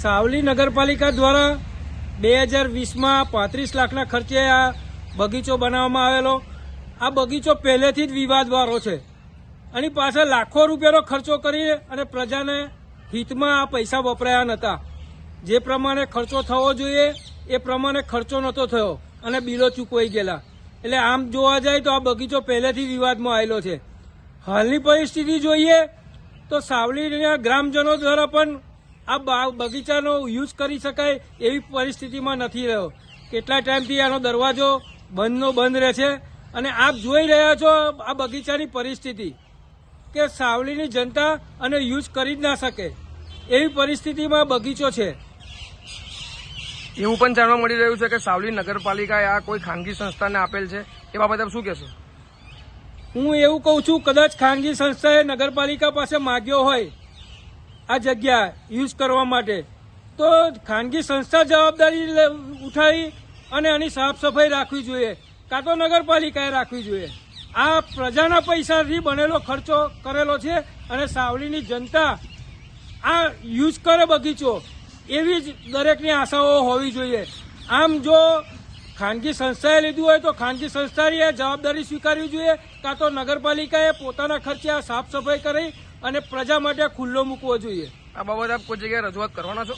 સાવલી નગરપાલિકા દ્વારા 2020માં 35 લાખના ખર્ચે આ બગીચો બનાવવામાં આવેલો. આ બગીચો પહેલેથી જ વિવાદવાળો છે. અને પાછળ લાખો રૂપિયાનો ખર્ચો કરી અને પ્રજાને હિતમાં આ પૈસા વપરાયા નહોતા. જે પ્રમાણે ખર્ચો થવો જોઈએ એ પ્રમાણે ખર્ચો નહોતો થયો અને બિલો ચૂકવાઈ ગયેલા. એટલે આમ જોવા જાય તો આ બગીચો પહેલેથી વિવાદમાં આવેલો છે. હાલની પરિસ્થિતિ જોઈએ તો સાવલીના ગ્રામજનો દ્વારા પણ આ બગીચાનો યુઝ કરી શકાય એવી પરિસ્થિતિમાં નથી રહ્યો. કેટલા ટાઈમથી આનો દરવાજો બંધ રહે છે અને આપ જોઈ રહ્યા છો આ બગીચાની પરિસ્થિતિ કે સાવલીની જનતા અને યુઝ કરી જ ના શકે એવી પરિસ્થિતિમાં બગીચો છે. એવું પણ જાણવા મળી રહ્યું છે કે સાવલી નગરપાલિકાએ આ કોઈ ખાનગી સંસ્થાને આપેલ છે. એ બાબતે આપ શું કહેશો? હું એવું કહું છું, કદાચ ખાનગી સંસ્થાએ નગરપાલિકા પાસે માગ્યો હોય આ જગ્યા યુઝ કરવા માટે તો ખાનગી સંસ્થા જવાબદારી ઉઠાવી અને આની સાફ સફાઈ રાખવી જોઈએ, કાં તો નગરપાલિકાએ રાખવી જોઈએ. આ પ્રજાના પૈસાથી બનેલો ખર્ચો કરેલો છે અને સાવલીની જનતા આ યુઝ કરે બગીચો એવી જ દરેકની આશાઓ હોવી જોઈએ. આમ જો ખાનગી સંસ્થાએ લીધું હોય તો ખાનગી સંસ્થાએ જવાબદારી સ્વીકારવી જોઈએ, કાં તો નગરપાલિકાએ પોતાના ખર્ચે આ સાફ સફાઈ કરી અને પ્રજા માટે ખુલ્લો મૂકવો જોઈએ. આ બાબતે આપ કોઈ જગ્યાએ રજૂઆત કરવાના છો?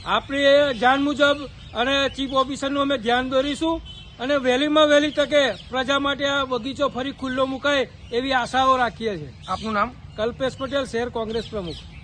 આપણી જાણ મુજબ અને ચીફ ઓફિસરનું અમે ધ્યાન દોરીશું અને વહેલીમાં વહેલી તકે પ્રજા માટે આ બગીચો ફરી ખુલ્લો મુકાય એવી આશાઓ રાખીએ છીએ. આપનું નામ? કલ્પેશ પટેલ, શહેર કોંગ્રેસ પ્રમુખ.